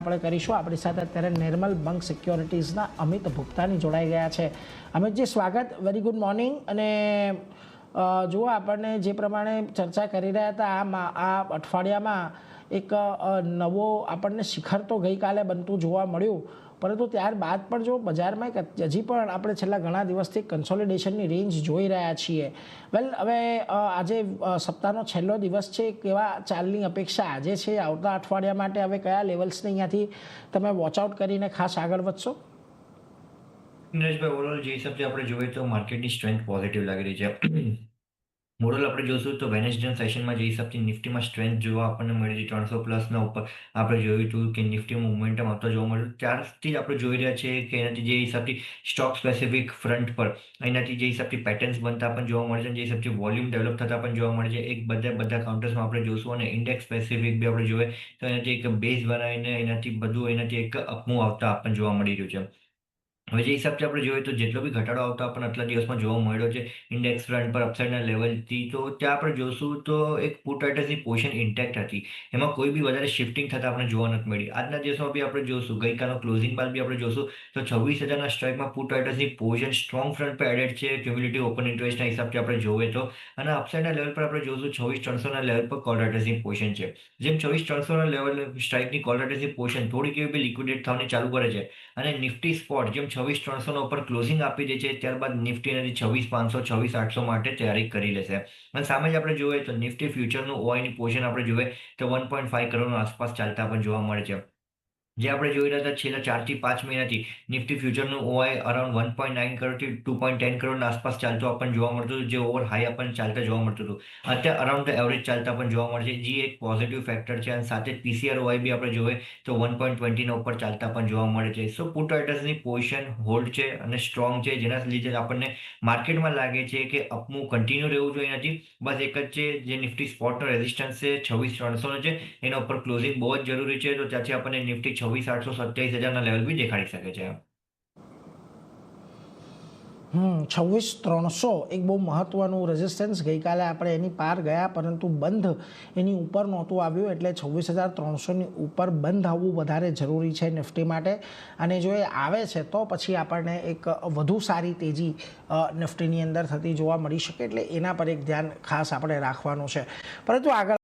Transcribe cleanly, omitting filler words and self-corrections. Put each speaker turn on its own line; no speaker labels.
આપણે કરીશું। આપણી સાથે અત્યારે નિર્મલ બંક સિક્યોરિટીઝના અમિત ભુક્તાની જોડાઈ ગયા છે। અમિતજી, સ્વાગત, વેરી ગુડ મોર્નિંગ। અને જુઓ, આપણને જે પ્રમાણે ચર્ચા કરી રહ્યા હતા, આ અઠવાડિયામાં એક નવો આપણને શિખર તો ગઈકાલે બનતું જોવા મળ્યું, પરંતુ ત્યારબાદ પણ જો બજારમાં હજી પણ આપણે છેલ્લા ઘણા દિવસથી કન્સોલિડેશનની રેન્જ જોઈ રહ્યા છીએ। વેલ, હવે આજે સપ્તાહનો છેલ્લો દિવસ છે, કેવા ચાલની અપેક્ષા આજે છે, આવતા અઠવાડિયા માટે હવે કયા લેવલ્સને અહીંયાથી તમે વોચઆઉટ કરીને ખાસ આગળ વધશો?
નરેશભાઈ, ઓવરઓલ જે હિસાબથી આપણે જોઈએ તો માર્કેટની સ્ટ્રેન્થ પોઝિટિવ લાગી રહી છે। મોરલ આપણે જોશું તો વેનેસડે સેશનમાં જે હિસાબથી નિફ્ટીમાં સ્ટ્રેન્થ જોવા આપણને મળી હતી 300+ ઉપર આપણે જોયું હતું કે નિફ્ટીમાં મોમેન્ટમ આવતો જોવા મળ્યું, ત્યારથી આપણે જોઈ રહ્યા છીએ કે એનાથી જે હિસાબથી સ્ટોક સ્પેસિફિક ફ્રન્ટ પર એનાથી જે હિસાબથી પેટર્ન્સ બનતા પણ જોવા મળે છે, જે હિસાબથી વોલ્યુમ ડેવલપ થતા પણ જોવા મળે છે, એક બધા કાઉન્ટર્સમાં આપણે જોશું અને ઇન્ડેક્સ સ્પેસિફિક બી આપણે જોઈએ તો એનાથી એક બેઝ બનાવીને એનાથી એક અપમૂવ આવતા આપણને જોવા મળી રહ્યું છે। હવે જે હિસાબથી આપણે જોઈએ તો જેટલો બી ઘટાડો આવતો આપણને આટલા દિવસમાં જોવા મળ્યો છે ઇન્ડેક્સ ફ્રન્ટ પર અપસાઇડના લેવલથી, તો ત્યાં આપણે જોશું તો એક પુટ રાઇટર્સની પોઝિશન ઇન્ટેક્ટ હતી, એમાં કોઈ બી વધારે શિફ્ટિંગ થતા આપણે જોવા નથી મળી। આજના દિવસમાં બી આપણે જોશું, ગઈકાલનો ક્લોઝિંગ બાદ બી આપણે જોશું તો 26,000ના સ્ટ્રાઇકમાં પુટ રાઇટર્સની પોઝિશન સ્ટ્રોંગ ફ્રન્ટ પર એડેડ છે ક્યુમ્યુલેટિવ ઓપન ઇન્ટરેસ્ટના હિસાબથી આપણે જોઈએ તો, અને અપસાઇડના લેવલ પર આપણે જોશું 26,300ના લેવલ પર કોલ રાઇટર્સની પોઝિશન છે। જેમ 26,300ના લેવલ સ્ટ્રાઇકની કોલ રાઇટર્સની પોઝિશન થોડીક એવી બી લિક્વિડેટ થવાની ચાલુ કરે છે અને નિફ્ટી સ્પોટ જેમ 26,300 ઉપર ક્લોઝિંગ આપી દે છે, ત્યારબાદ નિફ્ટી એનાથી 26,500 26,800 માટે તૈયારી કરી લેશે। અને સામે જ આપણે જોઈએ તો નિફ્ટી ફ્યુચરનું ઓઆઈની પોઝિશન આપણે જોઈએ તો 1.5 કરોડની આસપાસ ચાલતા પણ જોવા મળે છે। જે આપણે જોઈ રહ્યા હતા છેલ્લા 4 થી 5 મહિનાથી નિફ્ટી ફ્યુચરનું ઓઆઈ અરાઉન્ડ 1.9 કરોડથી 2.10 કરોડના આસપાસ ચાલતું આપણને જોવા મળતું હતું, જે ઓવર હાઈ આપણને ચાલતા જોવા મળતું હતું, અત્યારે અરાઉન્ડ ધ એવરેજ ચાલતા પણ જોવા મળે છે, જે એક પોઝિટિવ ફેક્ટર છે। અને સાથે પીસીઆર ઓઆઈ બી આપણે જોઈએ તો 1.20 ઉપર ચાલતા પણ જોવા મળે છે। સો પુટ રાઇટર્સની પોઝિશન હોલ્ડ છે અને સ્ટ્રોંગ છે, જેના લીધે આપણને માર્કેટમાં લાગે છે કે અપમૂવ કન્ટિન્યુ રહેવું જોઈએ નથી, બસ એક જ છે જે નિફ્ટી સ્પોટનો રેઝિસ્ટન્સ છે 26,300 છે, એના ઉપર ક્લોઝિંગ બહુ જ જરૂરી છે, તો ત્યાંથી આપણને નિફ્ટી 26,800 27,000ના લેવલ બી દેખાડી શકે છે।
26,300 એક બહુ મહત્ત્વનું રેઝિસ્ટન્સ, ગઈકાલે આપણે એની પાર ગયા પરંતુ બંધ એની ઉપર નહોતું આવ્યું, એટલે 26,300ની ઉપર બંધ આવવું વધારે જરૂરી છે નિફ્ટી માટે। અને જો એ આવે છે તો પછી આપણને એક વધુ સારી તેજી નિફ્ટીની અંદર થતી જોવા મળી શકે, એટલે એના પર એક ધ્યાન ખાસ આપણે રાખવાનું છે। પરંતુ આગળ